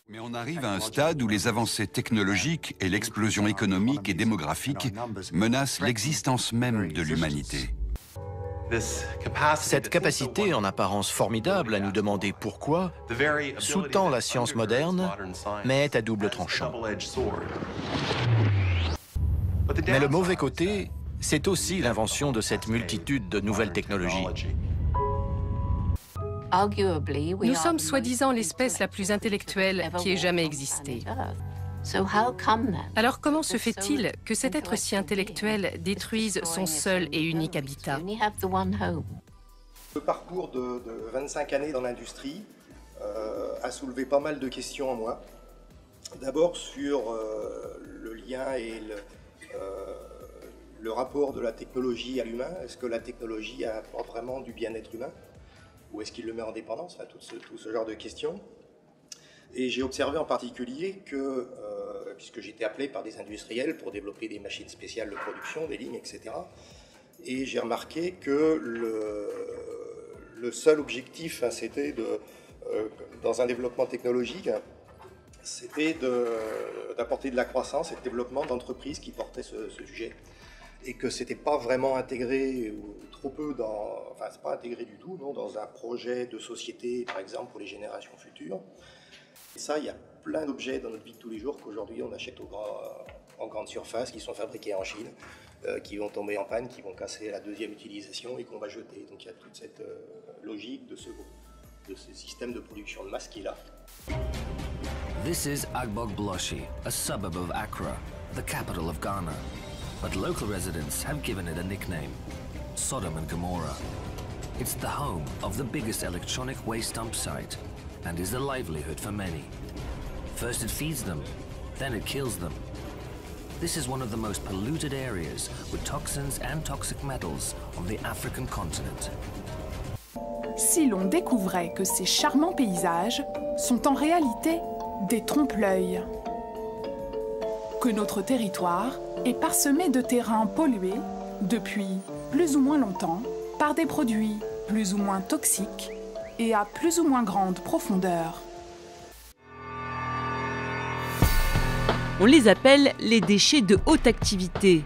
Mais on arrive à un stade où les avancées technologiques et l'explosion économique et démographique menacent l'existence même de l'humanité. Cette capacité, en apparence formidable, à nous demander pourquoi, sous-tend la science moderne, mais est à double tranchant. Mais le mauvais côté, c'est aussi l'invention de cette multitude de nouvelles technologies. Nous sommes soi-disant l'espèce la plus intellectuelle qui ait jamais existé. Alors comment se fait-il que cet être si intellectuel détruise son seul et unique habitat? Le parcours de 25 années dans l'industrie a soulevé pas mal de questions en moi. D'abord sur le lien et le rapport de la technologie à l'humain. Est-ce que la technologie apporte vraiment du bien-être humain? Ou est-ce qu'il le met en dépendance? Enfin, tout ce genre de questions. Et j'ai observé en particulier que, puisque j'étais appelé par des industriels pour développer des machines spéciales de production, des lignes, etc., et j'ai remarqué que le seul objectif, hein, c'était dans un développement technologique, c'était d'apporter de la croissance et de développement d'entreprises qui portaient ce sujet. Et que ce n'était pas vraiment intégré, ou trop peu enfin c'est pas intégré du tout, non, dans un projet de société, par exemple, pour les générations futures. Et ça, il y a plein d'objets dans notre vie de tous les jours qu'aujourd'hui on achète en grande surface, qui sont fabriqués en Chine, qui vont tomber en panne, qui vont casser à la deuxième utilisation et qu'on va jeter. Donc il y a toute cette logique de ce système de production de masse qui est là. This is Agbogbloshie, a suburb of Accra, the capital of Ghana. But local residents have given it a nickname, Sodom and Gomorrah. It's the home of the biggest electronic waste dump site and is the livelihood for many. First it feeds them, then it kills them. This is one of the most polluted areas with toxins and toxic metals on the African continent. Si l'on découvrait que ces charmants paysages sont en réalité des trompe-l'œil, que notre territoire est parsemé de terrains pollués depuis plus ou moins longtemps par des produits plus ou moins toxiques et à plus ou moins grande profondeur. On les appelle les déchets de haute activité.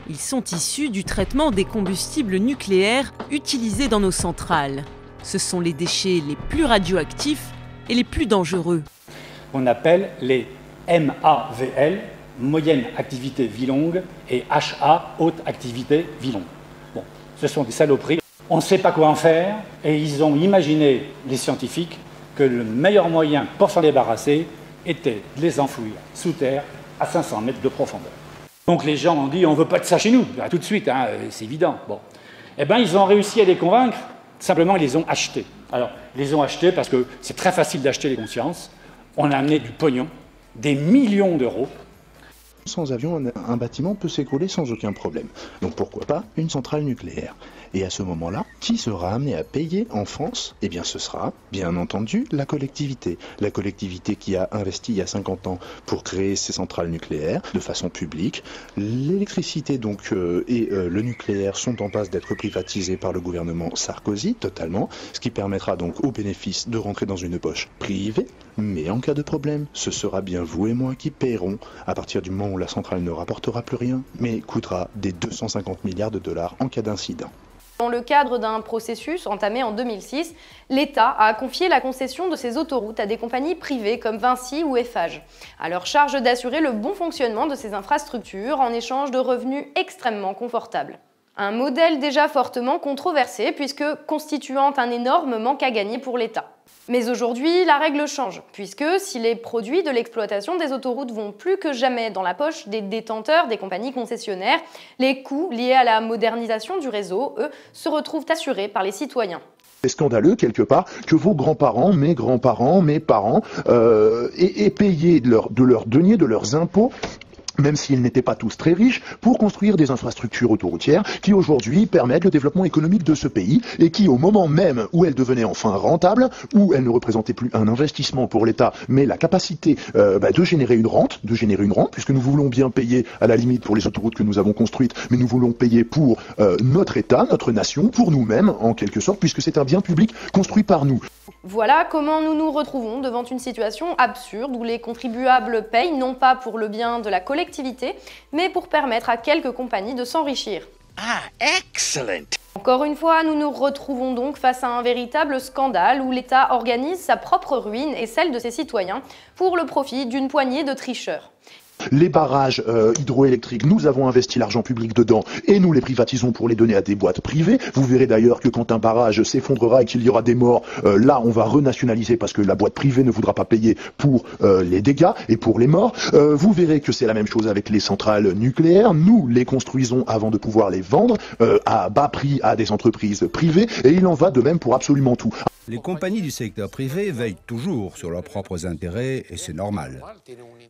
Ils sont issus du traitement des combustibles nucléaires utilisés dans nos centrales. Ce sont les déchets les plus radioactifs et les plus dangereux. On appelle les MAVL, moyenne activité vie longue, et HA, haute activité vie longue. Bon, ce sont des saloperies. On ne sait pas quoi en faire, et ils ont imaginé, les scientifiques, que le meilleur moyen pour s'en débarrasser était de les enfouir sous terre à 500 mètres de profondeur. Donc les gens ont dit, on ne veut pas de ça chez nous, tout de suite, hein, c'est évident. Bon. Eh bien, ils ont réussi à les convaincre, simplement ils les ont achetés. Alors, ils les ont achetés parce que c'est très facile d'acheter les consciences. On a amené du pognon, des millions d'euros. Sans avion, un bâtiment peut s'écrouler sans aucun problème. Donc pourquoi pas une centrale nucléaire? Et à ce moment-là, qui sera amené à payer en France? Eh bien ce sera, bien entendu, la collectivité. La collectivité qui a investi il y a 50 ans pour créer ces centrales nucléaires de façon publique. L'électricité donc et le nucléaire sont en passe d'être privatisés par le gouvernement Sarkozy, totalement, ce qui permettra donc aux bénéfices de rentrer dans une poche privée. Mais en cas de problème, ce sera bien vous et moi qui paierons à partir du moment où la centrale ne rapportera plus rien, mais coûtera des 250 milliards de dollars en cas d'incident. Dans le cadre d'un processus entamé en 2006, l'État a confié la concession de ces autoroutes à des compagnies privées comme Vinci ou Eiffage, à leur charge d'assurer le bon fonctionnement de ces infrastructures en échange de revenus extrêmement confortables. Un modèle déjà fortement controversé puisque constituant un énorme manque à gagner pour l'État. Mais aujourd'hui, la règle change, puisque si les produits de l'exploitation des autoroutes vont plus que jamais dans la poche des détenteurs des compagnies concessionnaires, les coûts liés à la modernisation du réseau, eux, se retrouvent assurés par les citoyens. C'est scandaleux, quelque part, que vos grands-parents, mes grands-parents, mes parents, aient payé de leurs deniers, de leurs impôts, même s'ils n'étaient pas tous très riches, pour construire des infrastructures autoroutières qui aujourd'hui permettent le développement économique de ce pays et qui, au moment même où elles devenaient enfin rentables, où elles ne représentaient plus un investissement pour l'État, mais la capacité de générer une rente, puisque nous voulons bien payer à la limite pour les autoroutes que nous avons construites, mais nous voulons payer pour notre État, notre nation, pour nous-mêmes en quelque sorte, puisque c'est un bien public construit par nous. Voilà comment nous nous retrouvons devant une situation absurde où les contribuables payent non pas pour le bien de la collectivité, mais pour permettre à quelques compagnies de s'enrichir. Ah, excellent! Encore une fois, nous nous retrouvons donc face à un véritable scandale où l'État organise sa propre ruine et celle de ses citoyens pour le profit d'une poignée de tricheurs. Les barrages hydroélectriques, nous avons investi l'argent public dedans et nous les privatisons pour les donner à des boîtes privées. Vous verrez d'ailleurs que quand un barrage s'effondrera et qu'il y aura des morts, là on va renationaliser parce que la boîte privée ne voudra pas payer pour les dégâts et pour les morts. Vous verrez que c'est la même chose avec les centrales nucléaires. Nous les construisons avant de pouvoir les vendre à bas prix à des entreprises privées et il en va de même pour absolument tout. Les compagnies du secteur privé veillent toujours sur leurs propres intérêts et c'est normal.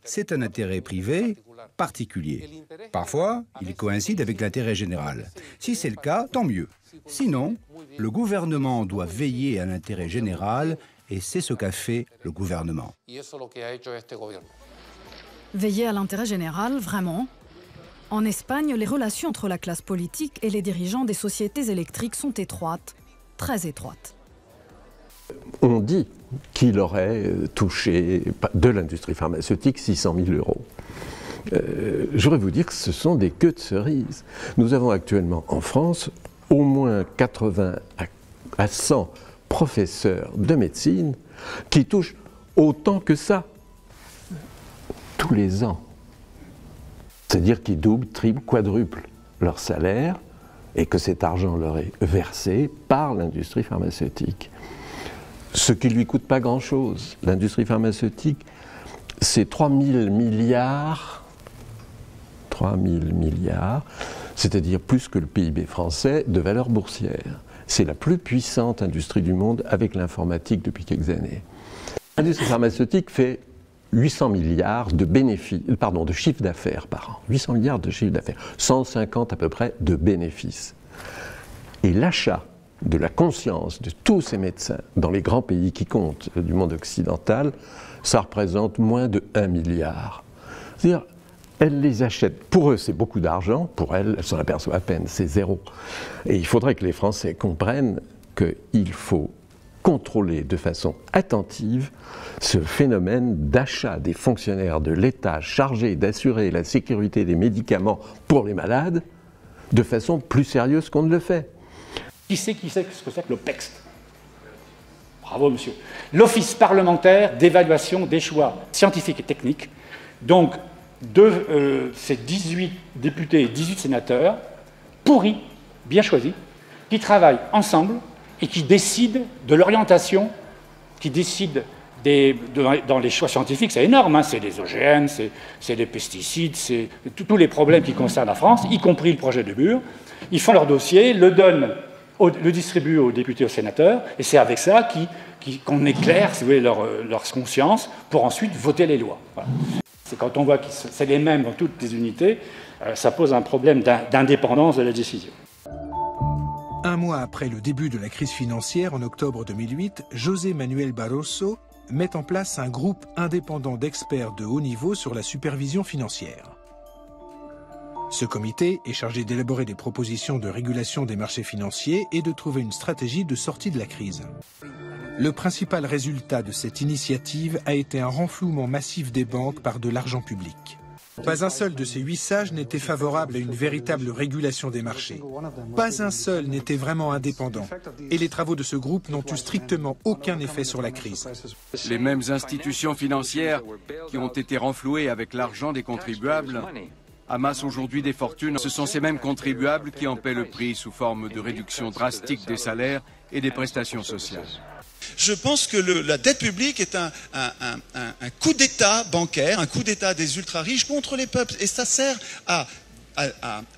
C'est un intérêt privé particulier. Parfois, il coïncide avec l'intérêt général. Si c'est le cas, tant mieux. Sinon, le gouvernement doit veiller à l'intérêt général et c'est ce qu'a fait le gouvernement. Veiller à l'intérêt général, vraiment? En Espagne, les relations entre la classe politique et les dirigeants des sociétés électriques sont étroites, très étroites. On dit qu'il aurait touché de l'industrie pharmaceutique 600 000 euros. Je voudrais vous dire que ce sont des queues de cerises. Nous avons actuellement en France au moins 80 à 100 professeurs de médecine qui touchent autant que ça tous les ans. C'est-à-dire qu'ils doublent, triplent, quadruplent leur salaire et que cet argent leur est versé par l'industrie pharmaceutique. Ce qui ne lui coûte pas grand-chose. L'industrie pharmaceutique, c'est 3 000 milliards, c'est-à-dire plus que le PIB français de valeur boursière. C'est la plus puissante industrie du monde avec l'informatique depuis quelques années. L'industrie pharmaceutique fait 800 milliards de bénéfices, de chiffre d'affaires par an. 800 milliards de chiffre d'affaires, 150 à peu près de bénéfices. Et l'achat de la conscience de tous ces médecins dans les grands pays qui comptent du monde occidental, ça représente moins de 1 milliard. C'est-à-dire, elles les achètent. Pour eux, c'est beaucoup d'argent. Pour elles, elles s'en aperçoivent à peine, c'est zéro. Et il faudrait que les Français comprennent qu'il faut contrôler de façon attentive ce phénomène d'achat des fonctionnaires de l'État chargés d'assurer la sécurité des médicaments pour les malades de façon plus sérieuse qu'on ne le fait. Qui sait ce que c'est que l'OPEX? Bravo, monsieur. L'Office parlementaire d'évaluation des choix scientifiques et techniques. Donc, c'est 18 députés et 18 sénateurs, pourris, bien choisis, qui travaillent ensemble et qui décident de l'orientation, qui décident dans les choix scientifiques, c'est énorme, hein, c'est les OGM, c'est les pesticides, c'est tous les problèmes qui concernent la France, y compris le projet de Bure. Ils font leur dossier, le distribuent aux députés et aux sénateurs, et c'est avec ça qu'on éclaire, si vous voulez, leur conscience pour ensuite voter les lois. Voilà. C'est quand on voit que c'est les mêmes dans toutes les unités, ça pose un problème d'indépendance de la décision. Un mois après le début de la crise financière, en octobre 2008, José Manuel Barroso met en place un groupe indépendant d'experts de haut niveau sur la supervision financière. Ce comité est chargé d'élaborer des propositions de régulation des marchés financiers et de trouver une stratégie de sortie de la crise. Le principal résultat de cette initiative a été un renflouement massif des banques par de l'argent public. Pas un seul de ces 8 sages n'était favorable à une véritable régulation des marchés. Pas un seul n'était vraiment indépendant. Et les travaux de ce groupe n'ont eu strictement aucun effet sur la crise. Les mêmes institutions financières qui ont été renflouées avec l'argent des contribuables amassent aujourd'hui des fortunes. Ce sont ces mêmes contribuables qui en paient le prix sous forme de réduction drastique des salaires et des prestations sociales. Je pense que la dette publique est un coup d'État bancaire, un coup d'État des ultra-riches contre les peuples. Et ça sert à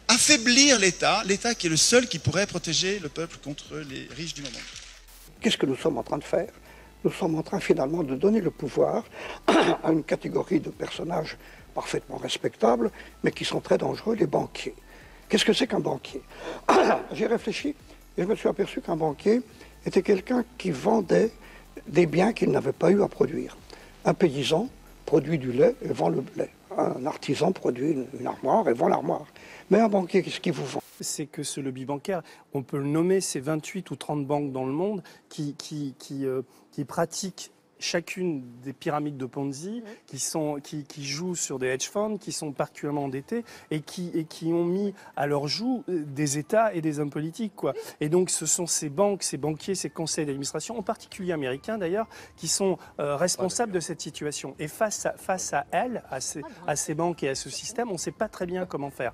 affaiblir l'État qui est le seul qui pourrait protéger le peuple contre les riches du moment. Qu'est-ce que nous sommes en train de faire? Nous sommes en train finalement de donner le pouvoir à une catégorie de personnages parfaitement respectables, mais qui sont très dangereux, les banquiers. Qu'est-ce que c'est qu'un banquier? J'ai réfléchi et je me suis aperçu qu'un banquier était quelqu'un qui vendait des biens qu'il n'avait pas eu à produire. Un paysan produit du lait et vend le lait. Un artisan produit une armoire et vend l'armoire. Mais un banquier, qu'est-ce qu'il vous vend? C'est que ce lobby bancaire, on peut le nommer, c'est 28 ou 30 banques dans le monde qui pratiquent chacune des pyramides de Ponzi, qui jouent sur des hedge funds, qui sont particulièrement endettés et qui ont mis à leur joug des États et des hommes politiques, quoi. Et donc ce sont ces banques, ces banquiers, ces conseils d'administration, en particulier américains d'ailleurs, qui sont responsables de cette situation. Et face à elles, à ces banques et à ce système, on ne sait pas très bien comment faire.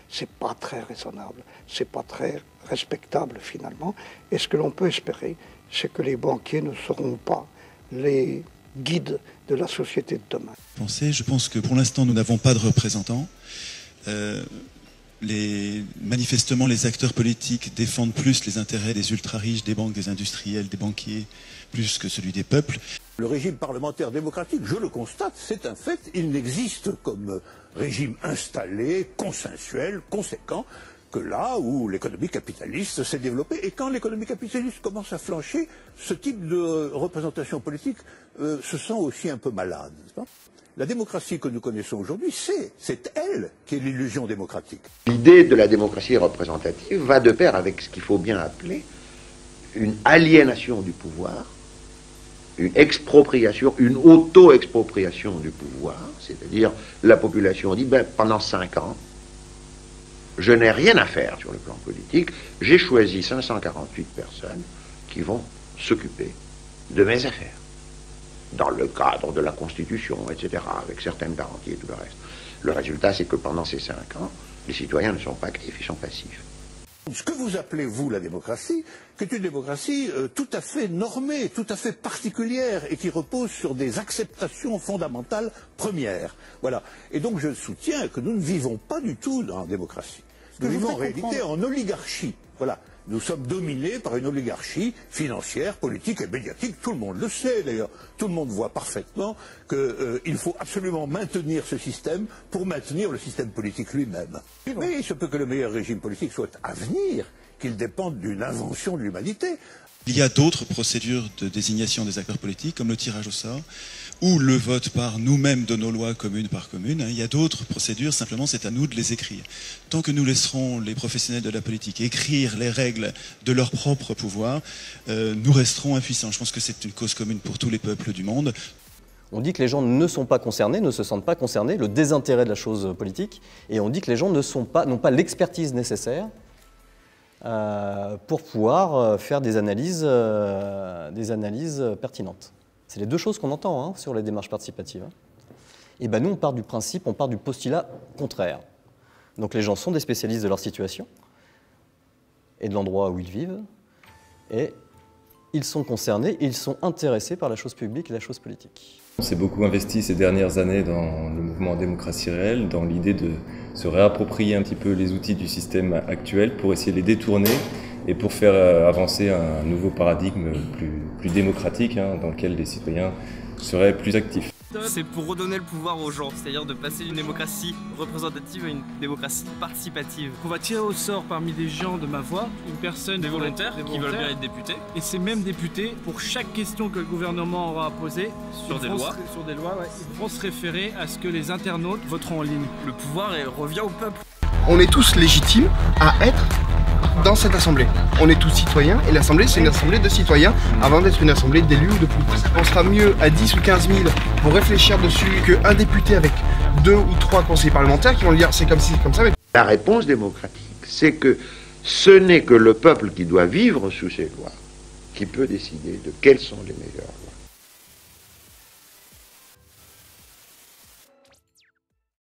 C'est pas très raisonnable, c'est pas très respectable finalement. Et ce que l'on peut espérer, c'est que les banquiers ne seront pas les guides de la société de demain. Je pense que pour l'instant, nous n'avons pas de représentants. Manifestement, les acteurs politiques défendent plus les intérêts des ultra-riches, des banques, des industriels, des banquiers, plus que celui des peuples. Le régime parlementaire démocratique, je le constate, c'est un fait, il n'existe comme régime installé, consensuel, conséquent, que là où l'économie capitaliste s'est développée. Et quand l'économie capitaliste commence à flancher, ce type de représentation politique se sent aussi un peu malade. La démocratie que nous connaissons aujourd'hui, c'est elle qui est l'illusion démocratique. L'idée de la démocratie représentative va de pair avec ce qu'il faut bien appeler une aliénation du pouvoir, une expropriation, une auto-expropriation du pouvoir, c'est-à-dire la population dit, pendant 5 ans, je n'ai rien à faire sur le plan politique, j'ai choisi 548 personnes qui vont s'occuper de mes affaires, dans le cadre de la Constitution, etc., avec certaines garanties et tout le reste. Le résultat, c'est que pendant ces 5 ans, les citoyens ne sont pas actifs, ils sont passifs. Ce que vous appelez, vous, la démocratie, qui est une démocratie tout à fait normée, tout à fait particulière, et qui repose sur des acceptations fondamentales premières. Voilà. Et donc je soutiens que nous ne vivons pas du tout dans la démocratie. Nous vivons en réalité en oligarchie. Voilà. Nous sommes dominés par une oligarchie financière, politique et médiatique. Tout le monde le sait d'ailleurs. Tout le monde voit parfaitement qu'il faut absolument maintenir ce système pour maintenir le système politique lui-même. Mais il se peut que le meilleur régime politique soit à venir, qu'il dépende d'une invention de l'humanité. Il y a d'autres procédures de désignation des acteurs politiques, comme le tirage au sort, ou le vote par nous-mêmes de nos lois commune par commune. Il y a d'autres procédures, simplement c'est à nous de les écrire. Tant que nous laisserons les professionnels de la politique écrire les règles de leur propre pouvoir, nous resterons impuissants. Je pense que c'est une cause commune pour tous les peuples du monde. On dit que les gens ne sont pas concernés, ne se sentent pas concernés, le désintérêt de la chose politique, et on dit que les gens n'ont pas l'expertise nécessaire pour pouvoir faire des analyses pertinentes. C'est les deux choses qu'on entend sur les démarches participatives. Et ben nous, on part du principe, on part du postulat contraire. Donc les gens sont des spécialistes de leur situation et de l'endroit où ils vivent, et ils sont concernés, ils sont intéressés par la chose publique et la chose politique. On s'est beaucoup investi ces dernières années dans le mouvement démocratie réelle, dans l'idée de se réapproprier un petit peu les outils du système actuel pour essayer de les détourner et pour faire avancer un nouveau paradigme plus démocratique dans lequel les citoyens seraient plus actifs. C'est pour redonner le pouvoir aux gens, c'est-à-dire de passer d'une démocratie représentative à une démocratie participative. On va tirer au sort parmi des gens de ma voix, une personne, des volontaires qui veulent bien être députés. Et ces mêmes députés, pour chaque question que le gouvernement aura à poser sur des lois, ils vont se référer à ce que les internautes voteront en ligne. Le pouvoir revient au peuple. On est tous légitimes à être dans cette assemblée. On est tous citoyens et l'assemblée c'est une assemblée de citoyens avant d'être une assemblée d'élus ou de politiques. On sera mieux à 10 ou 15 000 pour réfléchir dessus qu'un député avec 2 ou 3 conseillers parlementaires qui vont dire c'est comme ci, c'est comme ça. Mais... La réponse démocratique, c'est que ce n'est que le peuple qui doit vivre sous ces lois qui peut décider de quelles sont les meilleures lois.